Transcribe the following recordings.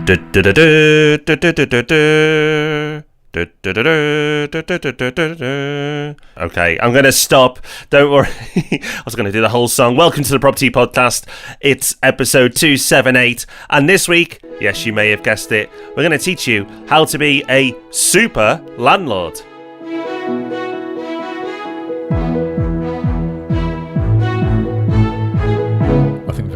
Okay, I'm going to stop. Don't worry. I was going to do the whole song. Welcome to the Property Podcast. It's episode 278. And this week, yes, you may have guessed it, we're going to teach you how to be a super landlord.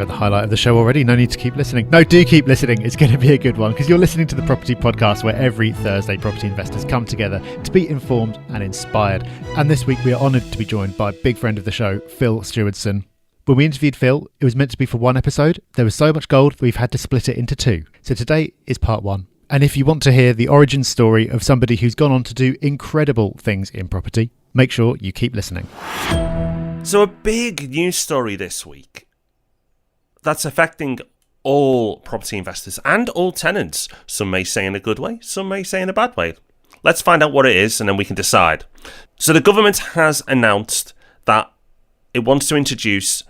The highlight of the show already. No need to keep listening. No, do keep listening. It's going to be a good one because you're listening to the Property Podcast, where every Thursday property investors come together to be informed and inspired. And this week we are honoured to be joined by a big friend of the show, Phil Stewardson. When we interviewed Phil, it was meant to be for one episode. There was so much gold, we've had to split it into two. So today is part one. And if you want to hear the origin story of somebody who's gone on to do incredible things in property, make sure you keep listening. So a big news story this week that's affecting all property investors and all tenants. Some may say in a good way, some may say in a bad way. Let's find out what it is and then we can decide. So the government has announced that it wants to introduce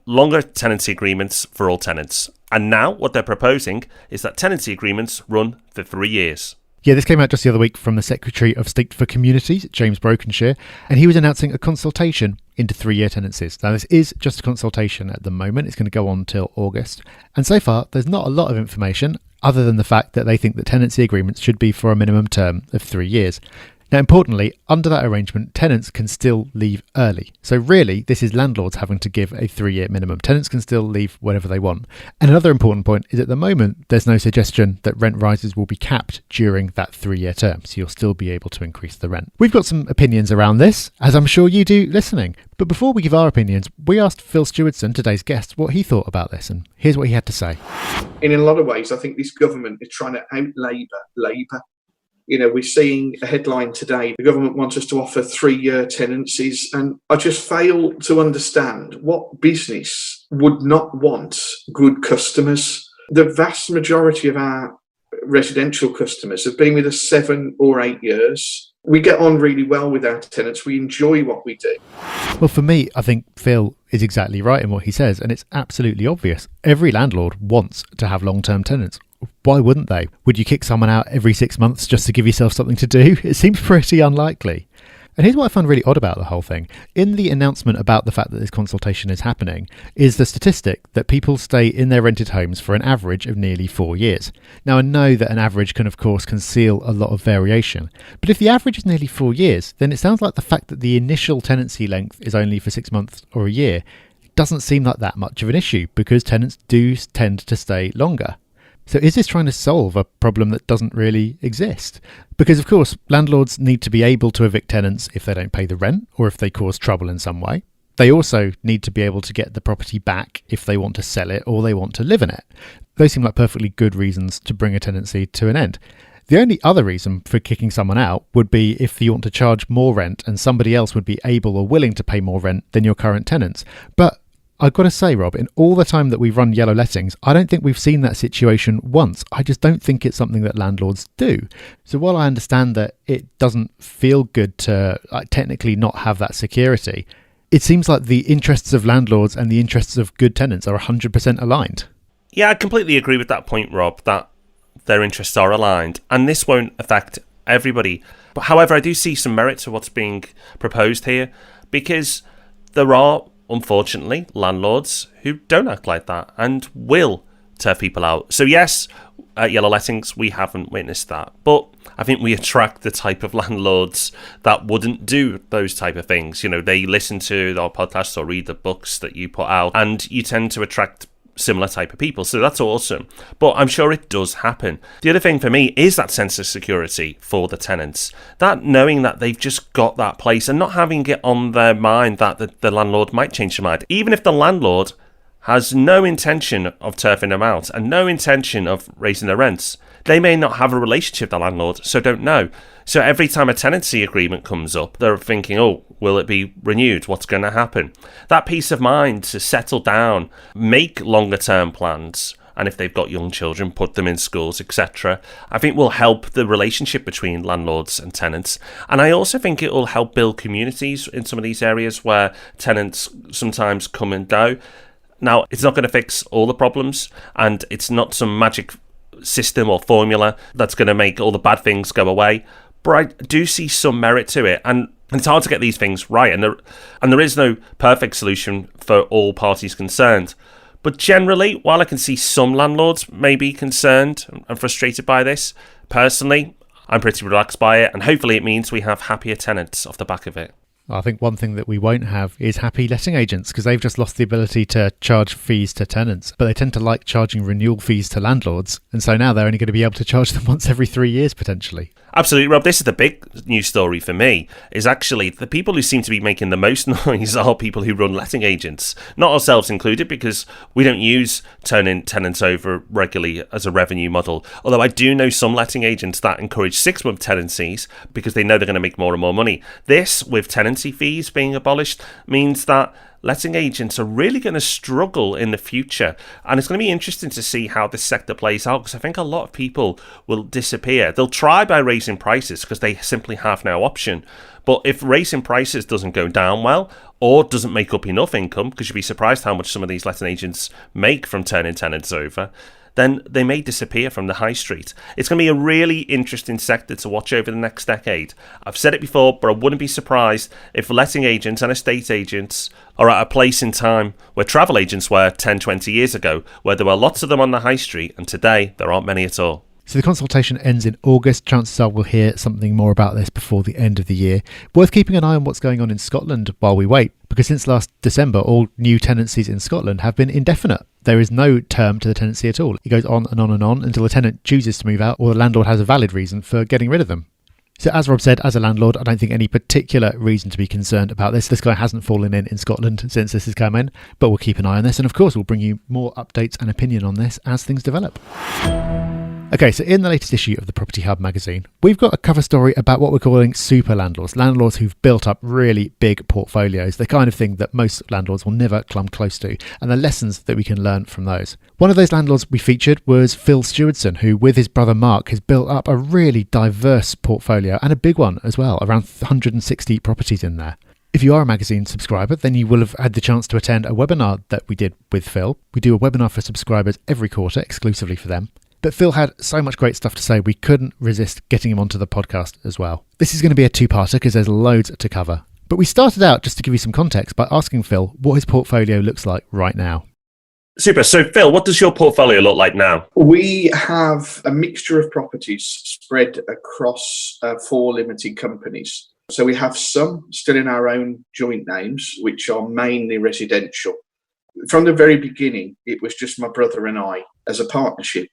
longer tenancy agreements for all tenants. And now what they're proposing is that tenancy agreements run for 3 years. Yeah, this came out just the other week from the Secretary of State for Communities, James Brokenshire, and he was announcing a consultation into 3-year tenancies. Now, this is just a consultation at the moment. It's going to go on till August. And so far, there's not a lot of information other than the fact that they think that tenancy agreements should be for a minimum term of 3 years. Now, importantly, under that arrangement, tenants can still leave early. So really, this is landlords having to give a 3-year minimum. Tenants can still leave whenever they want. And another important point is at the moment, there's no suggestion that rent rises will be capped during that 3-year term. So you'll still be able to increase the rent. We've got some opinions around this, as I'm sure you do listening. But before we give our opinions, we asked Phil Stewardson, today's guest, what he thought about this. And here's what he had to say. In a lot of ways, I think this government is trying to out-labour Labour. You know, we're seeing a headline today. The government wants us to offer 3-year tenancies. And I just fail to understand what business would not want good customers. The vast majority of our residential customers have been with us 7 or 8 years. We get on really well with our tenants. We enjoy what we do. Well, for me, I think Phil is exactly right in what he says. And it's absolutely obvious. Every landlord wants to have long-term tenants. Why wouldn't they? Would you kick someone out every 6 months just to give yourself something to do? It seems pretty unlikely. And here's what I find really odd about the whole thing. In the announcement about the fact that this consultation is happening is the statistic that people stay in their rented homes for an average of nearly 4 years. Now, I know that an average can, of course, conceal a lot of variation. But if the average is nearly 4 years, then it sounds like the fact that the initial tenancy length is only for 6 months or a year doesn't seem like that much of an issue because tenants do tend to stay longer. So is this trying to solve a problem that doesn't really exist? Because, of course, landlords need to be able to evict tenants if they don't pay the rent or if they cause trouble in some way. They also need to be able to get the property back if they want to sell it or they want to live in it. Those seem like perfectly good reasons to bring a tenancy to an end. The only other reason for kicking someone out would be if you want to charge more rent and somebody else would be able or willing to pay more rent than your current tenants. But I've got to say, Rob, in all the time that we've run yellow lettings, I don't think we've seen that situation once. I just don't think it's something that landlords do. So while I understand that it doesn't feel good to technically not have that security, it seems like the interests of landlords and the interests of good tenants are 100% aligned. Yeah, I completely agree with that point, Rob, that their interests are aligned. And this won't affect everybody. But however, I do see some merit to what's being proposed here because there are, unfortunately, landlords who don't act like that and will turf people out. So yes, at Yellow Lettings, we haven't witnessed that. But I think we attract the type of landlords that wouldn't do those type of things. You know, they listen to our podcasts or read the books that you put out, and you tend to attract similar type of people. So that's awesome. But I'm sure it does happen. The other thing for me is that sense of security for the tenants. That knowing that they've just got that place and not having it on their mind that the landlord might change their mind. Even if the landlord has no intention of turfing them out and no intention of raising their rents, they may not have a relationship with the landlord, so don't know. So every time a tenancy agreement comes up, they're thinking, oh, will it be renewed? What's going to happen? That peace of mind to settle down, make longer term plans, and if they've got young children, put them in schools, etc., I think will help the relationship between landlords and tenants. And I also think it will help build communities in some of these areas where tenants sometimes come and go. Now, it's not going to fix all the problems, and it's not some magic system or formula that's going to make all the bad things go away. But I do see some merit to it, and it's hard to get these things right, and there is no perfect solution for all parties concerned. But generally, while I can see some landlords may be concerned and frustrated by this, personally, I'm pretty relaxed by it, and hopefully it means we have happier tenants off the back of it. I think one thing that we won't have is happy letting agents, because they've just lost the ability to charge fees to tenants, but they tend to like charging renewal fees to landlords, and so now they're only going to be able to charge them once every 3 years potentially. Absolutely, Rob. This is the big news story for me, is actually the people who seem to be making the most noise are people who run letting agents, not ourselves included, because we don't use turning tenants over regularly as a revenue model. Although I do know some letting agents that encourage 6-month tenancies because they know they're going to make more and more money. This, with tenancy fees being abolished, means that letting agents are really going to struggle in the future, and it's going to be interesting to see how this sector plays out, because I think a lot of people will disappear. They'll try by raising prices because they simply have no option, but if raising prices doesn't go down well or doesn't make up enough income, because you'd be surprised how much some of these letting agents make from turning tenants over, then they may disappear from the high street. It's going to be a really interesting sector to watch over the next decade. I've said it before, but I wouldn't be surprised if letting agents and estate agents are at a place in time where travel agents were 10, 20 years ago, where there were lots of them on the high street, and today there aren't many at all. So the consultation ends in August. Chances are we'll hear something more about this before the end of the year. Worth keeping an eye on what's going on in Scotland while we wait, because since last December, all new tenancies in Scotland have been indefinite. There is no term to the tenancy at all. It goes on and on and on until the tenant chooses to move out or the landlord has a valid reason for getting rid of them. So as Rob said, as a landlord, I don't think any particular reason to be concerned about this. This guy hasn't fallen in Scotland since this has come in, but we'll keep an eye on this. And of course, we'll bring you more updates and opinion on this as things develop. Okay, so in the latest issue of the Property Hub magazine, we've got a cover story about what we're calling super-landlords, landlords who've built up really big portfolios, the kind of thing that most landlords will never come close to, and the lessons that we can learn from those. One of those landlords we featured was Phil Stewardson, who with his brother Mark has built up a really diverse portfolio, and a big one as well, around 160 properties in there. If you are a magazine subscriber, then you will have had the chance to attend a webinar that we did with Phil. We do a webinar for subscribers every quarter, exclusively for them. But Phil had so much great stuff to say, we couldn't resist getting him onto the podcast as well. This is going to be a two-parter because there's loads to cover. But we started out, just to give you some context, by asking Phil what his portfolio looks like right now. Super. So, Phil, what does your portfolio look like now? We have a mixture of properties spread across 4 limited companies. So we have some still in our own joint names, which are mainly residential. From the very beginning, it was just my brother and I as a partnership.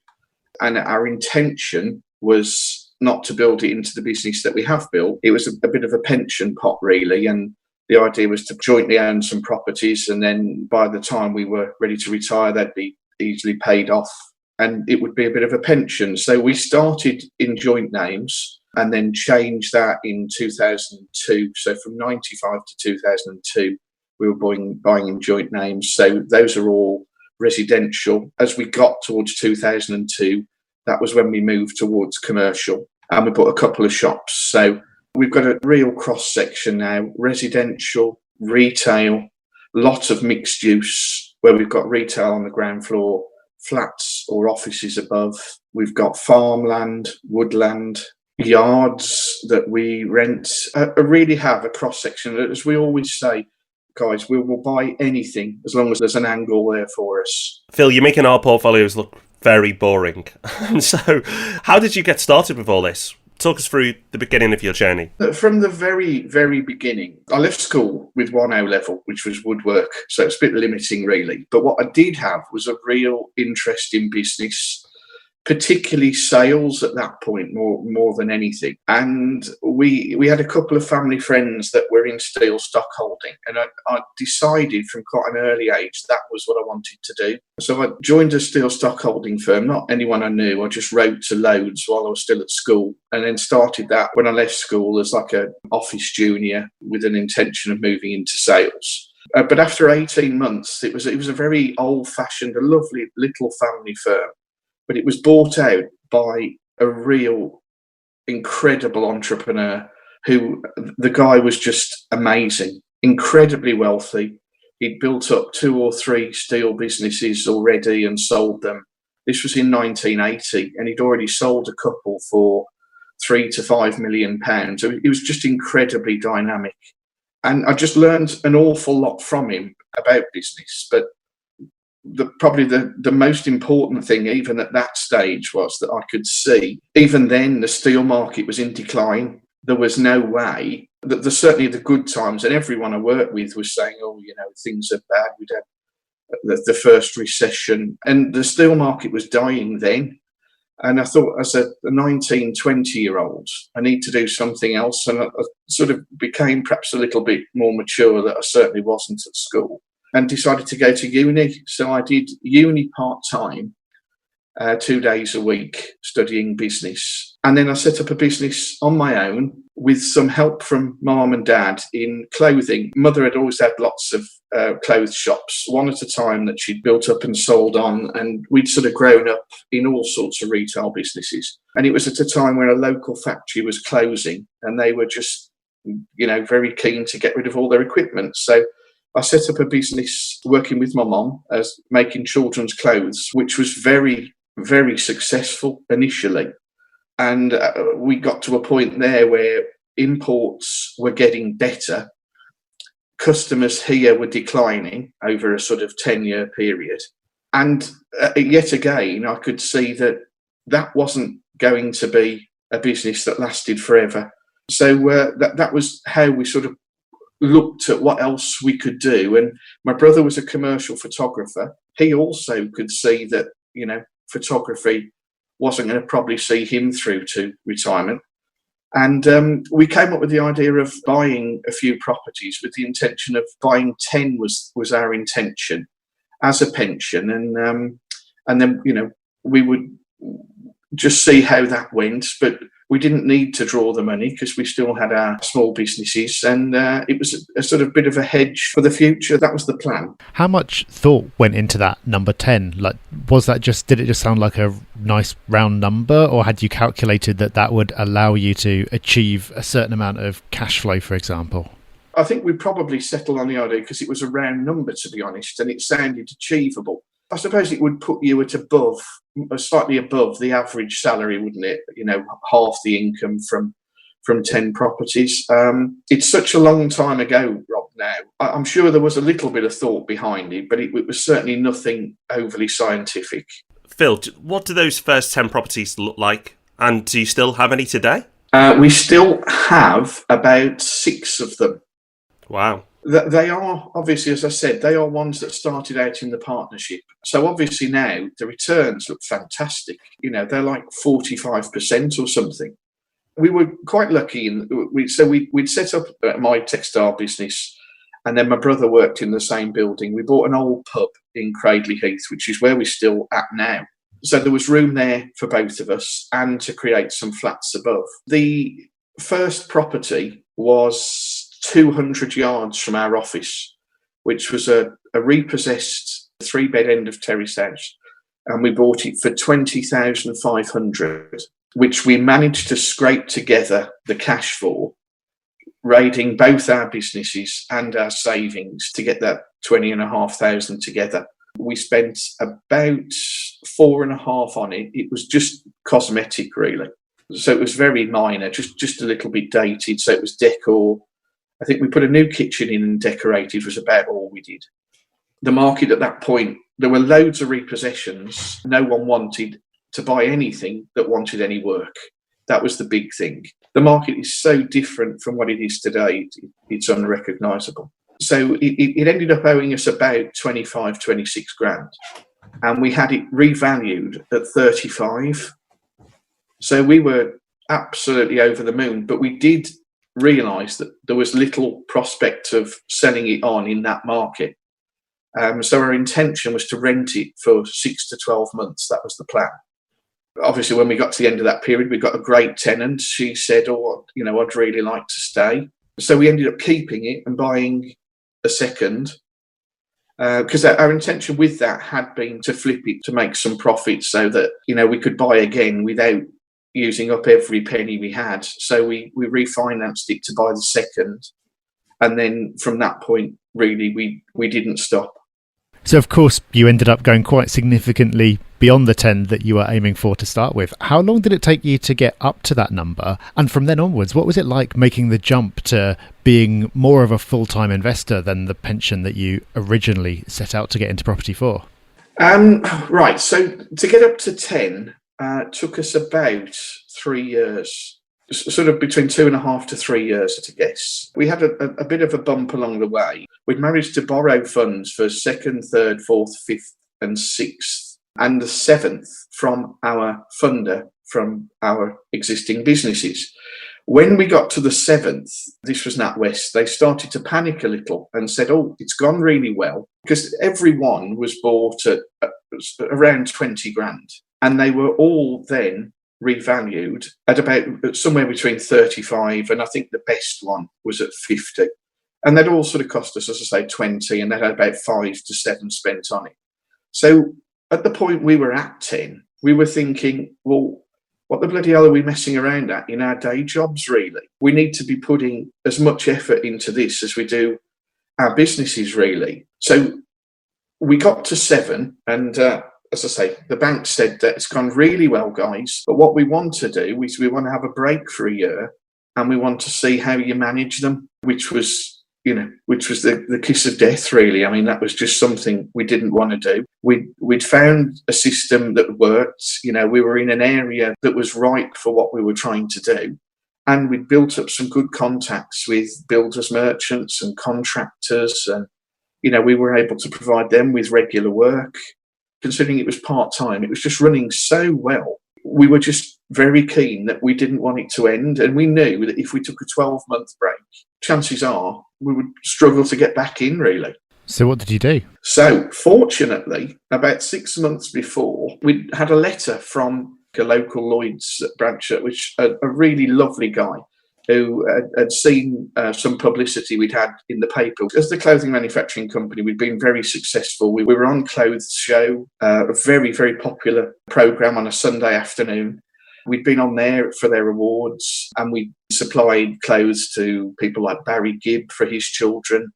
And our intention was not to build it into the business that we have built. It was a bit of a pension pot, really. And the idea was to jointly own some properties. And then by the time we were ready to retire, they'd be easily paid off. And it would be a bit of a pension. So we started in joint names and then changed that in 2002. So from 95 to 2002, we were buying in joint names. So those are all residential. As we got towards 2002, that was when we moved towards commercial, and we put a couple of shops. So we've got a real cross section now: residential, retail, lots of mixed use, where we've got retail on the ground floor, flats or offices above. We've got farmland, woodland, yards that we rent. I really have a cross section. As we always say, guys, we will buy anything as long as there's an angle there for us. Phil, you're making our portfolios look very boring. So how did you get started with all this? Talk us through the beginning of your journey. From the very, very beginning, I left school with 1 O-level, which was woodwork. So it's a bit limiting, really. But what I did have was a real interest in business, particularly sales at that point, more than anything. And we had a couple of family friends that were in steel stockholding, and I decided from quite an early age that was what I wanted to do. So I joined a steel stockholding firm, not anyone I knew. I just wrote to loads while I was still at school, and then started that when I left school as like an office junior with an intention of moving into sales. But after 18 months, it was a very old-fashioned, a lovely little family firm. But it was bought out by a real incredible entrepreneur who, the guy was just amazing, incredibly wealthy. He'd built up 2 or 3 steel businesses already and sold them. This was in 1980, and he'd already sold a couple for £3 to £5 million. So it was just incredibly dynamic. And I just learned an awful lot from him about business. But probably the most important thing, even at that stage, was that I could see, even then, the steel market was in decline. There was no way that certainly the good times, and everyone I worked with was saying, oh, things are bad. We'd had the first recession, and the steel market was dying then. And I thought, as a 19, 20-year-old, I need to do something else. And I sort of became perhaps a little bit more mature that I certainly wasn't at school, and decided to go to uni. So I did uni part-time, 2 days a week, studying business. And then I set up a business on my own with some help from mum and dad in clothing. Mother had always had lots of clothes shops, one at a time, that she'd built up and sold on. And we'd sort of grown up in all sorts of retail businesses. And it was at a time when a local factory was closing, and they were just, very keen to get rid of all their equipment. So I set up a business working with my mum as making children's clothes, which was very, very successful initially. And we got to a point there where imports were getting better. Customers here were declining over a sort of 10-year period. And yet again, I could see that wasn't going to be a business that lasted forever. So that was how we sort of looked at what else we could do. And my brother was a commercial photographer. He also could see that, photography wasn't going to probably see him through to retirement. And we came up with the idea of buying a few properties with the intention of buying 10 was our intention as a pension. And then, we would just see how that went. But we didn't need to draw the money because we still had our small businesses, and it was a sort of bit of a hedge for the future. That was the plan. How much thought went into that number 10? Like, did it just sound like a nice round number, or had you calculated that would allow you to achieve a certain amount of cash flow, for example? I think we probably settled on the idea because it was a round number, to be honest, and it sounded achievable. I suppose it would put you at slightly above the average salary, wouldn't it? Half the income from 10 properties. It's such a long time ago, Rob, now. I'm sure there was a little bit of thought behind it, but it was certainly nothing overly scientific. Phil, what do those first 10 properties look like? And do you still have any today? We still have about 6 of them. Wow. They are, obviously, as I said, they are ones that started out in the partnership. So obviously now the returns look fantastic. They're like 45% or something. We were quite lucky. We'd set up my textile business, and then my brother worked in the same building. We bought an old pub in Cradley Heath, which is where we're still at now. So there was room there for both of us and to create some flats above. The first property was 200 yards from our office, which was a repossessed 3-bed end of terrace house, and we bought it for $20,500, which we managed to scrape together the cash for, raiding both our businesses and our savings to get that $20,500 together. We spent about 4.5 on it. It was just cosmetic, really. So it was very minor, just a little bit dated. So it was decor. I think we put a new kitchen in and decorated was about all we did. The market at that point, there were loads of repossessions. No one wanted to buy anything that wanted any work. That was the big thing. The market is so different from what it is today. It's unrecognisable. So it ended up owing us about 25, 26 grand. And we had it revalued at 35. So we were absolutely over the moon, but we did realise that there was little prospect of selling it on in that market. So our intention was to rent it for 6 to 12 months. That was the plan. Obviously, when we got to the end of that period, we got a great tenant. She said, I'd really like to stay. So we ended up keeping it and buying a second, because our intention with that had been to flip it to make some profit so that, we could buy again without using up every penny we had. So we refinanced it to buy the second. And then from that point, really, we didn't stop. So, of course, you ended up going quite significantly beyond the 10 that you were aiming for to start with. How long did it take you to get up to that number? And from then onwards, what was it like making the jump to being more of a full-time investor than the pension that you originally set out to get into property for? Right, so to get up to 10 took us about 3 years, sort of between 2.5 to 3 years to guess. We had a bit of a bump along the way. We'd managed to borrow funds for second, third, fourth, fifth and sixth, and the seventh from our funder, from our existing businesses. When we got to the seventh, this was NatWest, they started to panic a little and said, oh, it's gone really well, because every one was bought at around 20 grand. And they were all then revalued at about somewhere between 35, and I think the best one was at 50. And they'd all sort of cost us, as I say, 20, and they had about 5 to 7 spent on it. So at the point we were at 10, we were thinking, well, what the bloody hell are we messing around at in our day jobs, really? We need to be putting as much effort into this as we do our businesses, really. So we got to 7, and as I say, the bank said that it's gone really well, guys, but what we want to do is we want to have a break for a year, and we want to see how you manage them, which was the kiss of death, really. I mean, that was just something we didn't want to do. We'd found a system that worked. We were in an area that was ripe for what we were trying to do. And we'd built up some good contacts with builders, merchants and contractors. And, we were able to provide them with regular work. Considering it was part-time, it was just running so well. We were just very keen that we didn't want it to end. And we knew that if we took a 12-month break, chances are we would struggle to get back in, really. So what did you do? So fortunately, about 6 months before, we had a letter from a local Lloyd's branch, which a really lovely guy who had seen some publicity we'd had in the paper. As the clothing manufacturing company, we'd been very successful. We were on Clothes Show, a very, very popular programme on a Sunday afternoon. We'd been on there for their awards, and we supplied clothes to people like Barry Gibb for his children,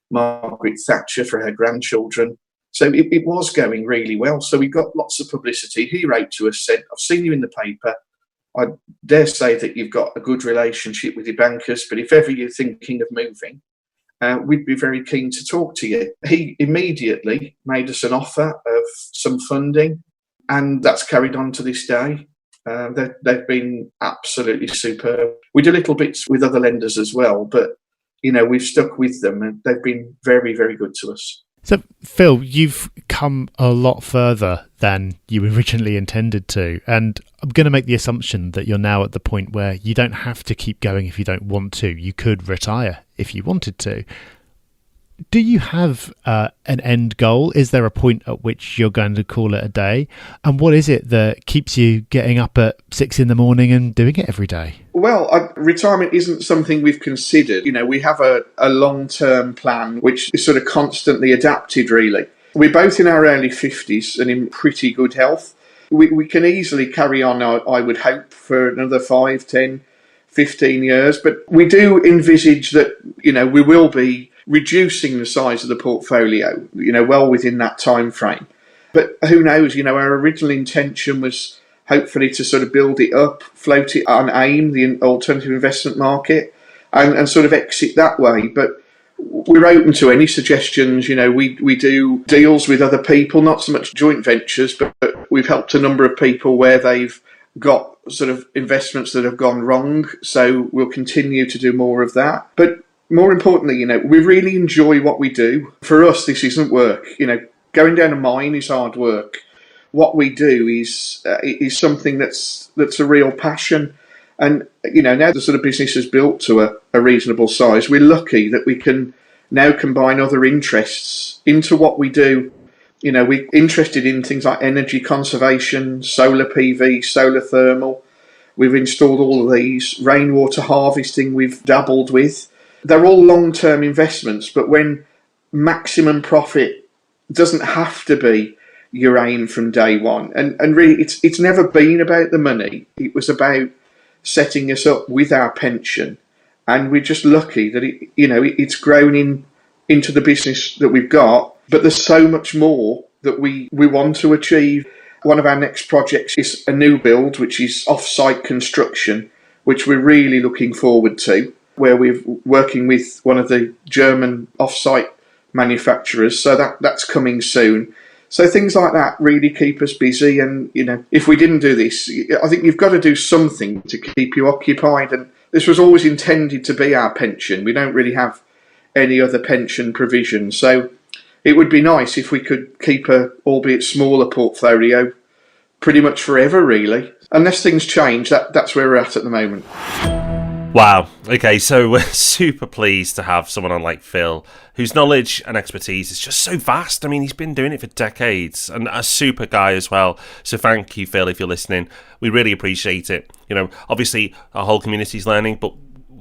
Margaret Thatcher for her grandchildren. So it was going really well. So we got lots of publicity. He wrote to us, said, I've seen you in the paper. I dare say that you've got a good relationship with your bankers, but if ever you're thinking of moving, we'd be very keen to talk to you. He immediately made us an offer of some funding, and that's carried on to this day. They've been absolutely superb. We do little bits with other lenders as well, but we've stuck with them, and they've been very, very good to us. So, Phil, you've come a lot further than you originally intended to, and I'm going to make the assumption that you're now at the point where you don't have to keep going if you don't want to. You could retire if you wanted to. Do you have an end goal? Is there a point at which you're going to call it a day? And what is it that keeps you getting up at 6 a.m. and doing it every day? Well, retirement isn't something we've considered. We have a long-term plan which is sort of constantly adapted, really. We're both in our early 50s and in pretty good health. We can easily carry on, I would hope, for another 5, 10, 15 years. But we do envisage that, we will be reducing the size of the portfolio, well within that time frame. But who knows, our original intention was hopefully to sort of build it up, float it on AIM, the alternative investment market, and sort of exit that way. But we're open to any suggestions. We do deals with other people, not so much joint ventures, but we've helped a number of people where they've got sort of investments that have gone wrong. So we'll continue to do more of that. But more importantly, we really enjoy what we do. For us, this isn't work. Going down a mine is hard work. What we do is something that's a real passion. And, now the sort of business is built to a reasonable size. We're lucky that we can now combine other interests into what we do. We're interested in things like energy conservation, solar PV, solar thermal. We've installed all of these. Rainwater harvesting we've dabbled with. They're all long-term investments, but when maximum profit doesn't have to be your aim from day one. And really, it's never been about the money. It was about setting us up with our pension. And we're just lucky that it's grown into the business that we've got. But there's so much more that we want to achieve. One of our next projects is a new build, which is off-site construction, which we're really looking forward to, where we're working with one of the German off-site manufacturers. So that's coming soon. So things like that really keep us busy. And, if we didn't do this, I think you've got to do something to keep you occupied. And this was always intended to be our pension. We don't really have any other pension provision. So it would be nice if we could keep a, albeit smaller, portfolio pretty much forever, really. Unless things change, that's where we're at the moment. Wow. Okay, so we're super pleased to have someone on like Phil, whose knowledge and expertise is just so vast. I mean, he's been doing it for decades, and a super guy as well. So thank you, Phil, if you're listening. We really appreciate it. Obviously, our whole community's learning, but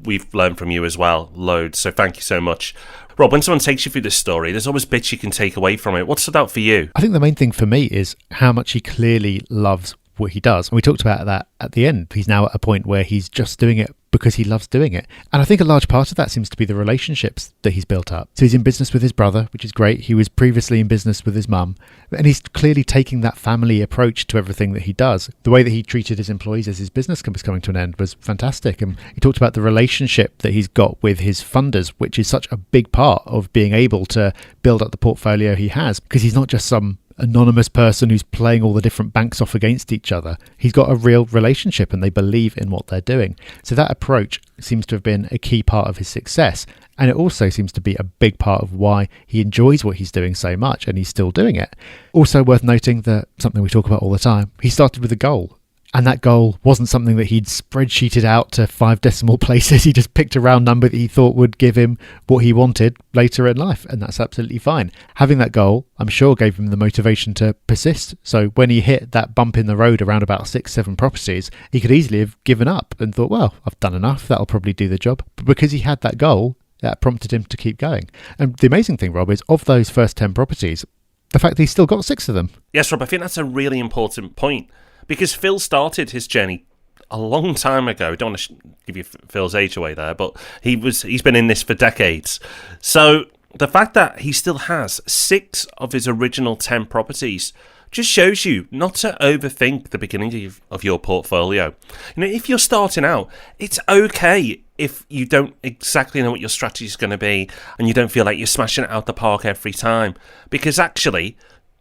we've learned from you as well, loads. So thank you so much. Rob, when someone takes you through this story, there's always bits you can take away from it. What stood out for you? I think the main thing for me is how much he clearly loves what he does. And we talked about that at the end. He's now at a point where he's just doing it because he loves doing it. And I think a large part of that seems to be the relationships that he's built up. So he's in business with his brother, which is great. He was previously in business with his mum. And he's clearly taking that family approach to everything that he does. The way that he treated his employees as his business was coming to an end was fantastic. And he talked about the relationship that he's got with his funders, which is such a big part of being able to build up the portfolio he has, because he's not just some anonymous person who's playing all the different banks off against each other. He's got a real relationship and they believe in what they're doing. So that approach seems to have been a key part of his success. And it also seems to be a big part of why he enjoys what he's doing so much and he's still doing it. Also worth noting that something we talk about all the time, he started with a goal. And that goal wasn't something that he'd spreadsheeted out to 5 decimal places. He just picked a round number that he thought would give him what he wanted later in life. And that's absolutely fine. Having that goal, I'm sure, gave him the motivation to persist. So when he hit that bump in the road around about 6-7 properties, he could easily have given up and thought, well, I've done enough. That'll probably do the job. But because he had that goal, that prompted him to keep going. And the amazing thing, Rob, is of those first 10 properties, the fact that he's still got 6 of them. Yes, Rob, I think that's a really important point. Because Phil started his journey a long time ago. Don't want to give you Phil's age away there, but he's been in this for decades. So the fact that he still has 6 of his original 10 properties just shows you not to overthink the beginning of your portfolio. If you're starting out, it's okay if you don't exactly know what your strategy is going to be and you don't feel like you're smashing it out the park every time. Because actually,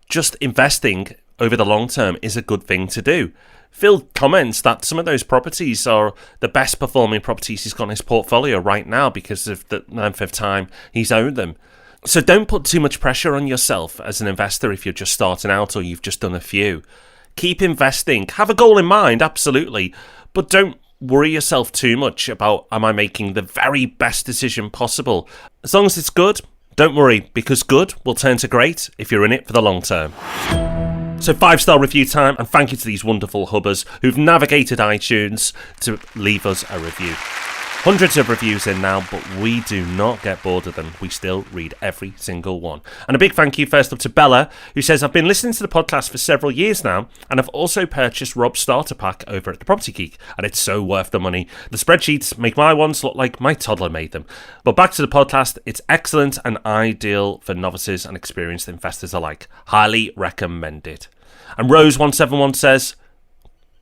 just investing over the long term is a good thing to do. Phil comments that some of those properties are the best performing properties he's got in his portfolio right now because of the length of time he's owned them. So don't put too much pressure on yourself as an investor if you're just starting out or you've just done a few. Keep investing. Have a goal in mind, absolutely, but don't worry yourself too much about, am I making the very best decision possible? As long as it's good, don't worry, because good will turn to great if you're in it for the long term. So 5-star review time, and thank you to these wonderful hubbers who've navigated iTunes to leave us a review. Hundreds of reviews in now, but we do not get bored of them. We still read every single one. And a big thank you first up to Bella, who says, I've been listening to the podcast for several years now, and I've also purchased Rob's starter pack over at the Property Geek, and it's so worth the money. The spreadsheets make my ones look like my toddler made them. But back to the podcast, it's excellent and ideal for novices and experienced investors alike. Highly recommended. And Rose171 says,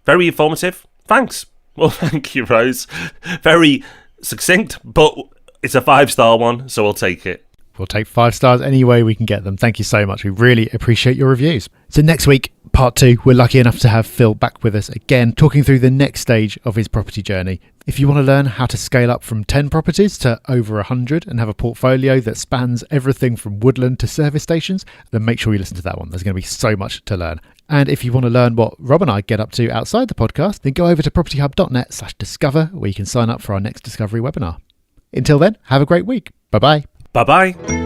very informative. Thanks. Well, thank you, Rose. Very succinct, but it's a 5-star one, so we'll take it. We'll take 5 stars any way we can get them. Thank you so much. We really appreciate your reviews. So next week, part 2, we're lucky enough to have Phil back with us again, talking through the next stage of his property journey. If you want to learn how to scale up from 10 properties to over 100 and have a portfolio that spans everything from woodland to service stations, then make sure you listen to that one. There's going to be so much to learn. And if you want to learn what Rob and I get up to outside the podcast, then go over to propertyhub.net/discover, where you can sign up for our next Discovery webinar. Until then, have a great week. Bye-bye. Bye-bye.